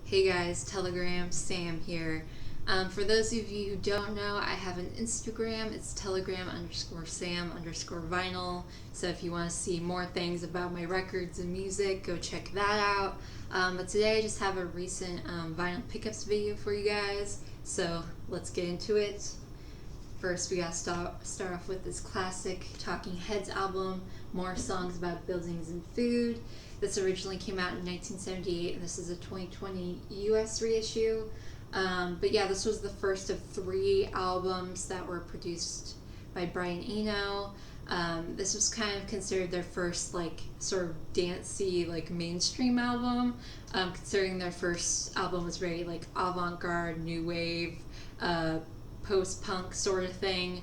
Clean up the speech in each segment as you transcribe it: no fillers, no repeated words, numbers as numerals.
Hey guys, Telegram, Sam here. For those of you who don't know, I have an Instagram. It's telegram_Sam_vinyl. So if you want to see more things about my records and music, go check that out. But today I just have a recent vinyl pickups video for you guys. So let's get into it. First, we gotta start off with this classic Talking Heads album, More Songs About Buildings and Food. This originally came out in 1978, and this is a 2020 US reissue. But yeah, this was the first of 3 albums that were produced by Brian Eno. This was kind of considered their first, sort of dancey, mainstream album, considering their first album was very, avant-garde, new wave, post-punk sort of thing.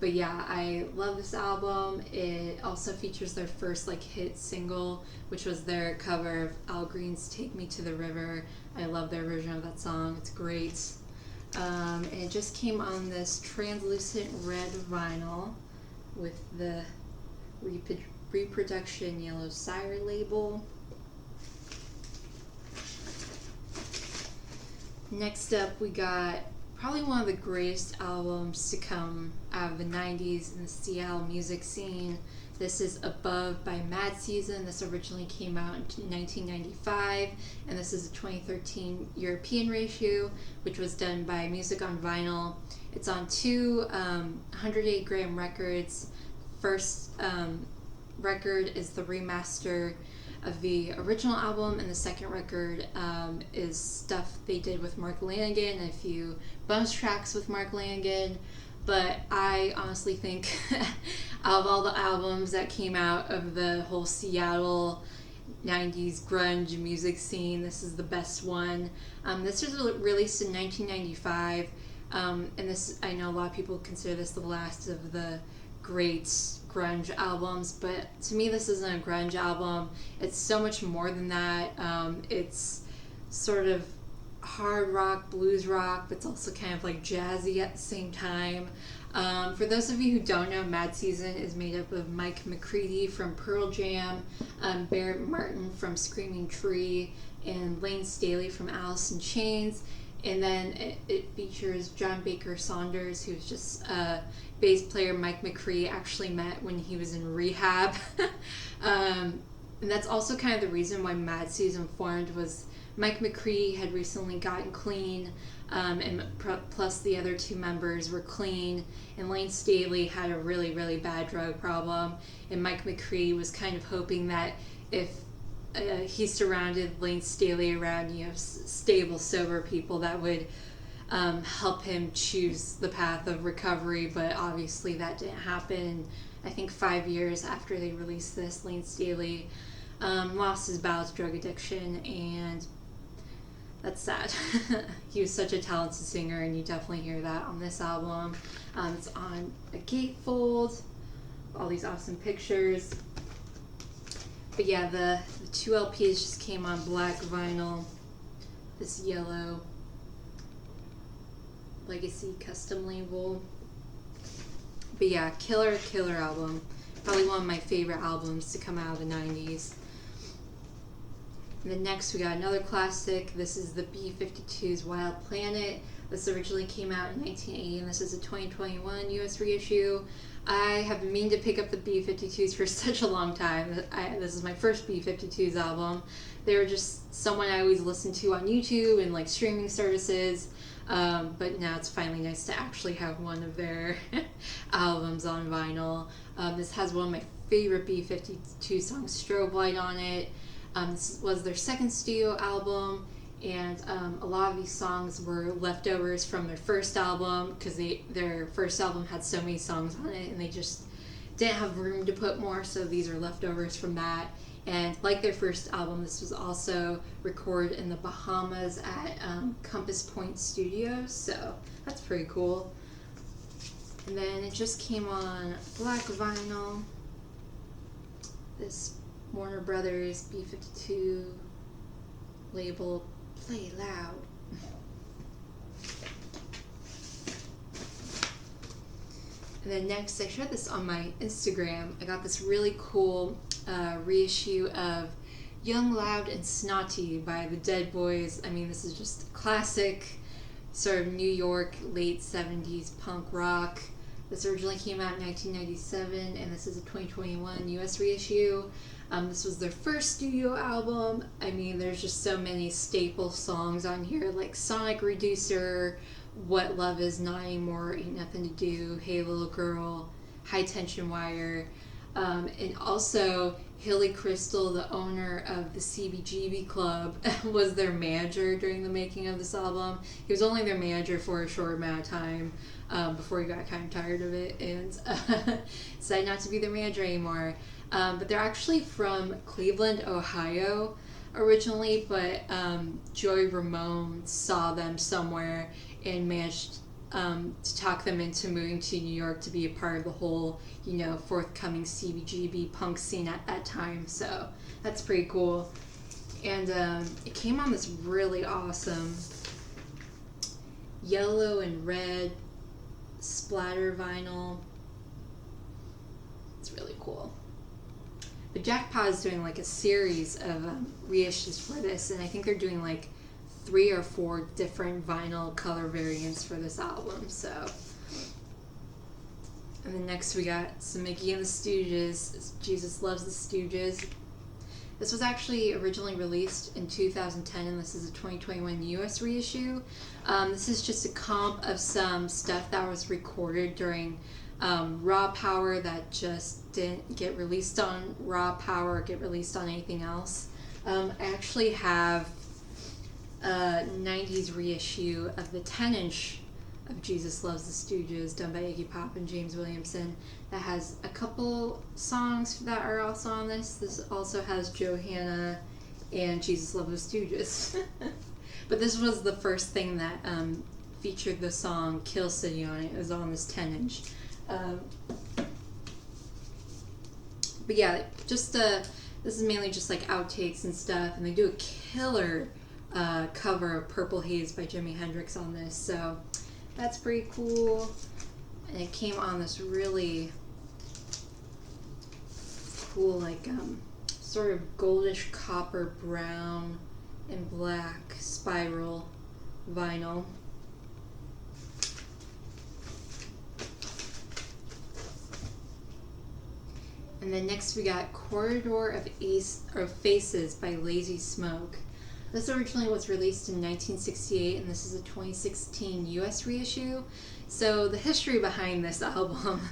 But yeah, I love this album. It also features their first hit single, which was their cover of Al Green's Take Me to the River. I love their version of that song. It's great. And it just came on this translucent red vinyl with the reproduction yellow sire label. Next up, we got probably one of the greatest albums to come out of the 90s in the Seattle music scene. This is Above by Mad Season. This originally came out in 1995, and this is a 2013 European reissue, which was done by Music on Vinyl. It's on 2 108 gram records. First record is the remaster of the original album, and the second record is stuff they did with Mark Lanigan, and a few bonus tracks with Mark Lanigan. But I honestly think out of all the albums that came out of the whole Seattle 90s grunge music scene, this is the best one. This was released in 1995, and this, I know a lot of people consider this the last of the great grunge albums, but to me this isn't a grunge album. It's so much more than that. It's sort of hard rock, blues rock, but it's also kind of jazzy at the same time. For those of you who don't know, Mad Season is made up of Mike McCready from Pearl Jam, Barrett Martin from Screaming Tree, and Lane Staley from Alice in Chains. And then it features John Baker Saunders, who's just a bass player Mike McCree actually met when he was in rehab. And that's also kind of the reason why Mad Season formed, was Mike McCree had recently gotten clean, and plus the other 2 members were clean, and Lane Staley had a really, really bad drug problem, and Mike McCree was kind of hoping that if he surrounded Lane Staley around, stable, sober people, that would help him choose the path of recovery. But obviously that didn't happen. I think 5 years after they released this, Lane Staley lost his battle to drug addiction, and that's sad. He was such a talented singer, and you definitely hear that on this album. It's on a gatefold, all these awesome pictures. But yeah, the 2 LPs just came on black vinyl, this yellow Legacy custom label. But yeah, killer album. Probably one of my favorite albums to come out of the 90s. And then next we got another classic. This is the B-52's Wild Planet. This originally came out in 1980, and this is a 2021 US reissue. I have been meaning to pick up the B-52s for such a long time. This is my first B-52s album. They were just someone I always listened to on YouTube and streaming services. But now it's finally nice to actually have one of their albums on vinyl. This has one of my favorite B-52 songs, Strobe Light, on it. This was their second studio album, and a lot of these songs were leftovers from their first album, because their first album had so many songs on it and they just didn't have room to put more, so these are leftovers from that. And like their first album, this was also recorded in the Bahamas at Compass Point Studios, so that's pretty cool. And then it just came on black vinyl, this Warner Brothers B-52 label, Play Loud. And then next, I shared this on my Instagram. I got this really cool reissue of Young, Loud, and Snotty by the Dead Boys. I mean, this is just classic sort of New York late 70s punk rock. This originally came out in 1997, and this is a 2021 US reissue. This was their first studio album. I mean, there's just so many staple songs on here, like Sonic Reducer, What Love Is Not Anymore, Ain't Nothing to Do, Hey Little Girl, High Tension Wire. And also, Hilly Crystal, the owner of the CBGB Club, was their manager during the making of this album. He was only their manager for a short amount of time before he got kind of tired of it and decided not to be their manager anymore. But they're actually from Cleveland, Ohio originally, but Joey Ramone saw them somewhere and managed to talk them into moving to New York to be a part of the whole, forthcoming CBGB punk scene at that time. So that's pretty cool. And it came on this really awesome yellow and red splatter vinyl. It's really cool. But Jackpot is doing like a series of reissues for this, and I think they're doing like 3 or 4 different vinyl color variants for this album. So, and then next we got some Mickey and the Stooges. Jesus Loves the Stooges. This was actually originally released in 2010, and this is a 2021 US reissue. This is just a comp of some stuff that was recorded during Raw Power that just didn't get released on Raw Power or get released on anything else. I actually have a 90s reissue of the 10-inch of Jesus Loves the Stooges done by Iggy Pop and James Williamson that has a couple songs that are also on this. This also has Johanna and Jesus Loves the Stooges. But this was the first thing that featured the song Kill City on it. It was on this 10-inch. But yeah, just this is mainly just like outtakes and stuff, and they do a killer cover of Purple Haze by Jimi Hendrix on this, so that's pretty cool. And it came on this really cool, like sort of goldish copper brown and black spiral vinyl. And then next we got Corridor of Faces by Lazy Smoke. This originally was released in 1968, and this is a 2016 US reissue. So the history behind this album.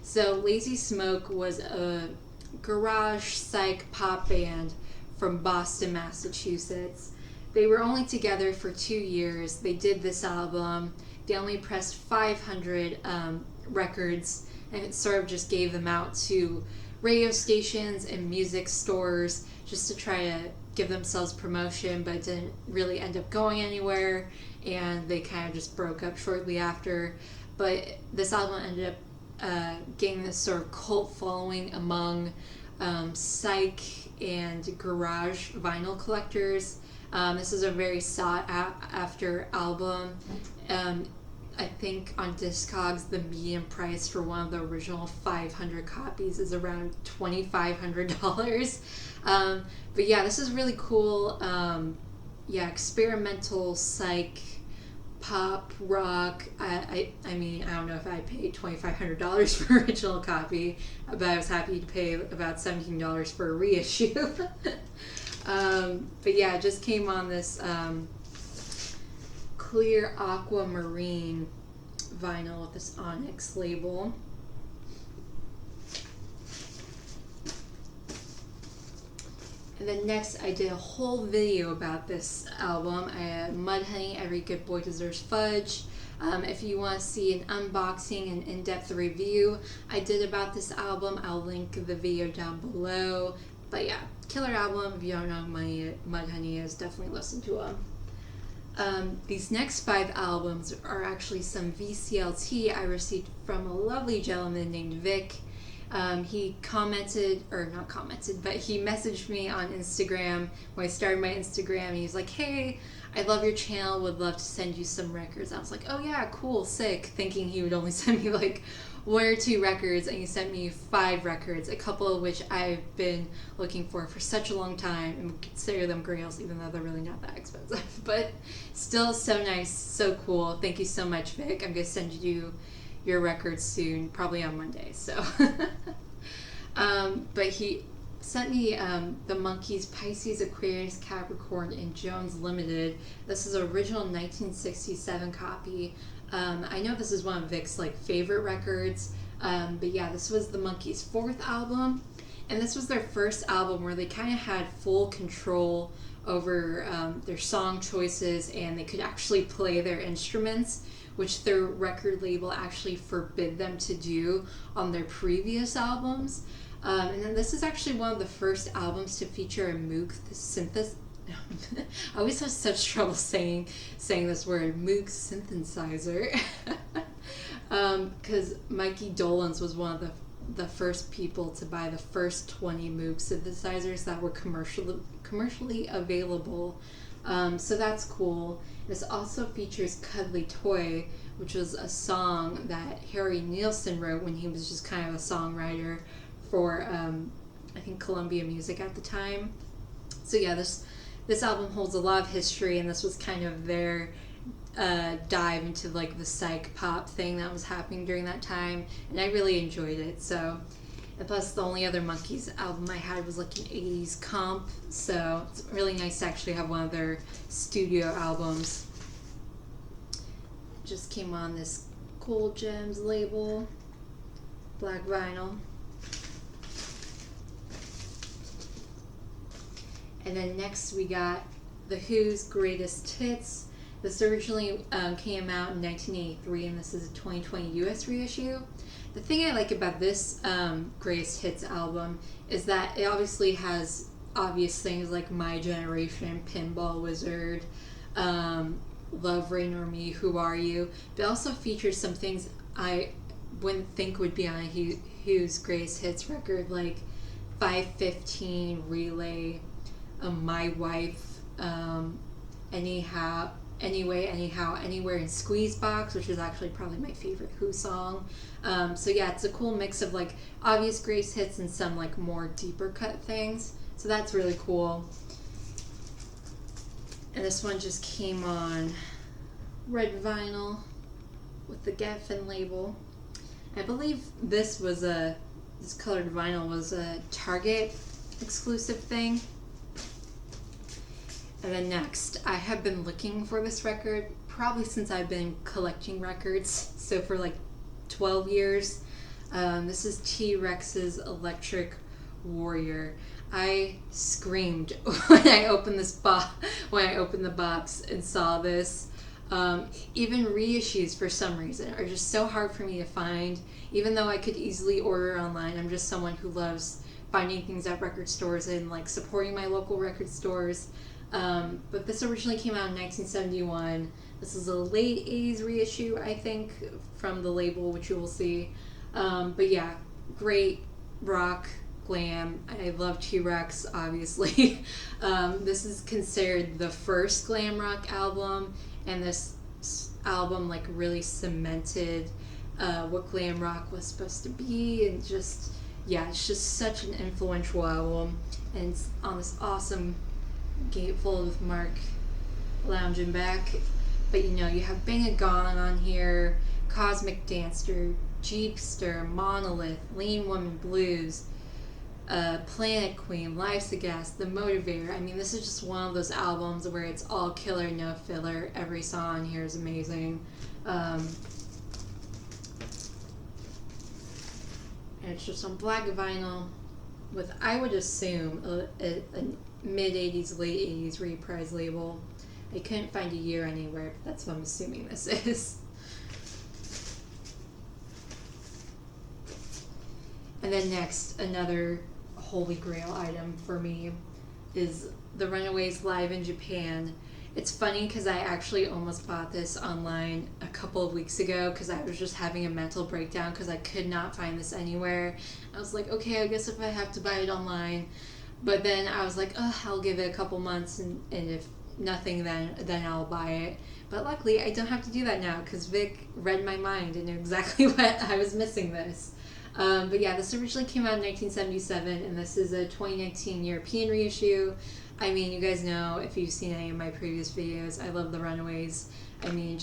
So Lazy Smoke was a garage psych pop band from Boston, Massachusetts. They were only together for 2 years. They did this album. They only pressed 500 records, and it sort of just gave them out to radio stations and music stores just to try to give themselves promotion, but it didn't really end up going anywhere, and they kind of just broke up shortly after. But this album ended up getting this sort of cult following among psych and garage vinyl collectors. This is a very sought after album. I think on Discogs the median price for one of the original 500 copies is around $2,500. But yeah, this is really cool. Experimental psych pop rock. I mean, I don't know if I paid $2,500 for an original copy, but I was happy to pay about $17 for a reissue. But yeah, it just came on this clear aquamarine vinyl with this Onyx label. And then next I did a whole video about this album. I had Mudhoney, Every Good Boy Deserves Fudge. If you want to see an unboxing and in-depth review I did about this album, I'll link the video down below. But yeah, killer album. If you don't know who Mudhoney is, definitely listen to them. These next 5 albums are actually some VCLT I received from a lovely gentleman named Vic. He commented, or not commented, but he messaged me on Instagram when I started my Instagram, and he was like, hey, I love your channel, would love to send you some records. I was like, oh yeah, cool, sick, thinking he would only send me like one or two records, and he sent me 5 records, a couple of which I've been looking for such a long time and consider them grails, even though they're really not that expensive. But still so nice, so cool. Thank you so much, Vic. I'm going to send you your records soon, probably on Monday. So, but he sent me the Monkees Pisces, Aquarius, Capricorn, and Jones Limited. This is an original 1967 copy. I know this is one of Vic's favorite records, but yeah, this was the Monkees' 4th album, and this was their first album where they kind of had full control over their song choices, and they could actually play their instruments, which their record label actually forbid them to do on their previous albums. And then this is actually one of the first albums to feature a Moog synthesizer. I always have such trouble saying this word, Moog synthesizer, because Mikey Dolenz was one of the first people to buy the first 20 Moog synthesizers that were commercially available. So that's cool. This also features Cuddly Toy, which was a song that Harry Nilsson wrote when he was just kind of a songwriter for I think Columbia Music at the time. So yeah, this album holds a lot of history, and this was kind of their dive into the psych pop thing that was happening during that time, and I really enjoyed it. So, and plus the only other Monkees album I had was an 80s comp, so it's really nice to actually have one of their studio albums. Just came on this Cool Gems label, black vinyl. And then next we got The Who's Greatest Hits. This originally came out in 1983, and this is a 2020 US reissue. The thing I like about this Greatest Hits album is that it obviously has obvious things like My Generation, Pinball Wizard, Love, Rain or Me, Who Are You? But it also features some things I wouldn't think would be on a Who's Greatest Hits record, like 515, Relay, My Wife, Anyhow, Anyway, Anyhow, Anywhere, and Squeeze Box, which is actually probably my favorite Who song. So yeah, it's a cool mix of obvious greatest hits and some more deeper cut things. So that's really cool. And this one just came on red vinyl with the Geffen label. I believe this colored vinyl was a Target exclusive thing. And then next, I have been looking for this record probably since I've been collecting records, so for 12 years. This is T-Rex's Electric Warrior. I screamed when I opened the box and saw this. Even reissues, for some reason, are just so hard for me to find. Even though I could easily order online, I'm just someone who loves finding things at record stores and supporting my local record stores. But this originally came out in 1971. This is a late 80s reissue, I think, from the label, which you will see. But yeah, great rock, glam. I love T-Rex, obviously. This is considered the first glam rock album, and this album really cemented what glam rock was supposed to be, and it's just such an influential album, and it's on this awesome gatefold with Mark lounging back. But you have Bang a Gong on here, Cosmic Dancer, Jeepster, Monolith, Lean Woman Blues, Planet Queen, Life's a Gas, The Motivator. I mean, this is just one of those albums where it's all killer, no filler. Every song on here is amazing. And it's just on black vinyl with, I would assume, a mid-80s, late 80s reprise label. I couldn't find a year anywhere, but that's what I'm assuming this is. And then next, another holy grail item for me is the Runaways Live in Japan. It's funny because I actually almost bought this online a couple of weeks ago because I was just having a mental breakdown because I could not find this anywhere. I was like, okay, I guess if I have to buy it online. But then I was like, I'll give it a couple months, and if nothing, then I'll buy it. But luckily, I don't have to do that now because Vic read my mind and knew exactly what I was missing this. But yeah, this originally came out in 1977, and this is a 2019 European reissue. I mean, you guys know, if you've seen any of my previous videos, I love the Runaways. I mean,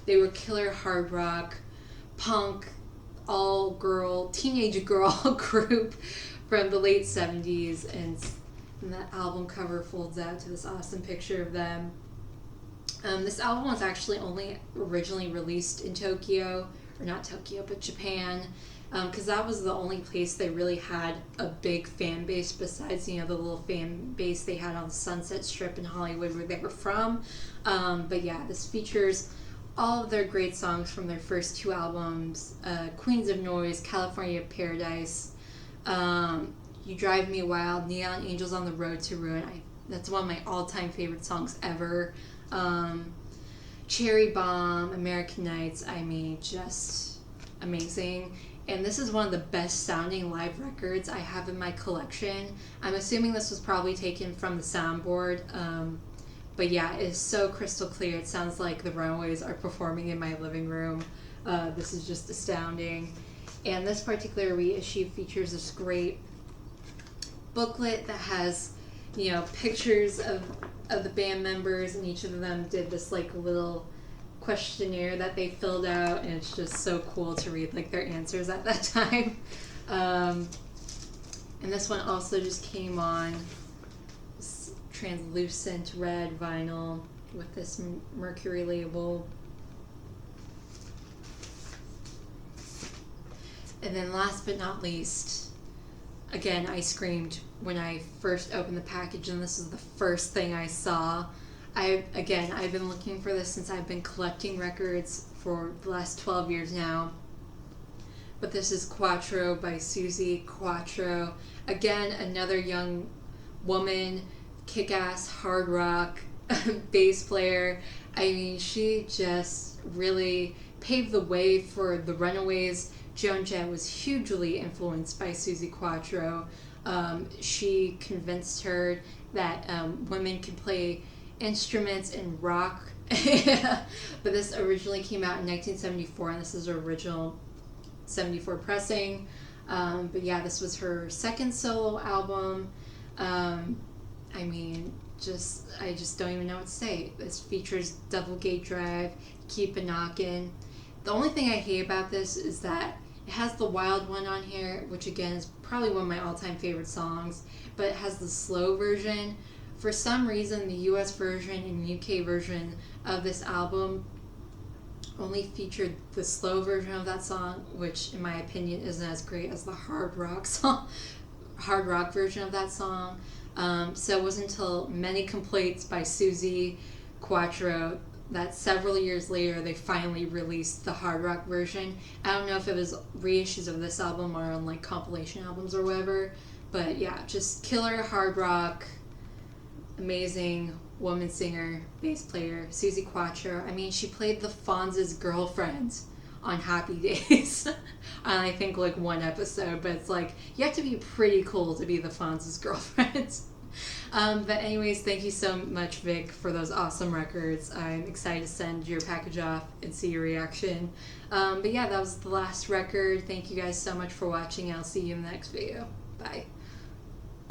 they were killer hard rock, punk, all-girl, teenage girl group from the late 70s, and that album cover folds out to this awesome picture of them. This album was actually only originally released in Tokyo, or not Tokyo, but Japan, because that was the only place they really had a big fan base besides, the little fan base they had on the Sunset Strip in Hollywood where they were from. But yeah, this features all of their great songs from their first two albums, Queens of Noise, California Paradise, You Drive Me Wild, Neon Angels on the Road to Ruin. That's one of my all-time favorite songs ever. Cherry Bomb, American Nights, I mean, just amazing. And this is one of the best sounding live records I have in my collection. I'm assuming this was probably taken from the soundboard. But yeah, it is so crystal clear. It sounds like the Runaways are performing in my living room. This is just astounding. And this particular reissue features this great booklet that has, pictures of the band members, and each of them did this little questionnaire that they filled out, and it's just so cool to read their answers at that time. And this one also just came on this translucent red vinyl with this Mercury label. And then last but not least, again, I screamed when I first opened the package, and this is the first thing I saw. I've been looking for this since I've been collecting records for the last 12 years now. But this is Quatro by Susie. Quatro, again, another young woman, kick-ass hard rock bass player. I mean, she just really paved the way for the Runaways. Joan Jett was hugely influenced by Susie Quatro. She convinced her that women can play instruments in rock. But this originally came out in 1974, and this is her original 74 pressing. But yeah, this was her second solo album. I mean, I just don't even know what to say. This features Double Gate Drive, Keep a Knockin'. The only thing I hate about this is that it has the Wild One on here, which again is probably one of my all-time favorite songs, but it has the slow version. For some reason, the US version and UK version of this album only featured the slow version of that song, which in my opinion isn't as great as the hard rock version of that song. So it wasn't until many complaints by Susie Quatro that several years later they finally released the hard rock version. I don't know if it was reissues of this album or on compilation albums or whatever, but yeah, just killer hard rock, amazing woman singer, bass player, Susie Quatro. I mean, she played the Fonz's girlfriend on Happy Days. on I think one episode, but it's you have to be pretty cool to be the Fonz's girlfriend. But anyways, thank you so much, Vic, for those awesome records. I'm excited to send your package off and see your reaction. But yeah, that was the last record. Thank you guys so much for watching. I'll see you in the next video. Bye.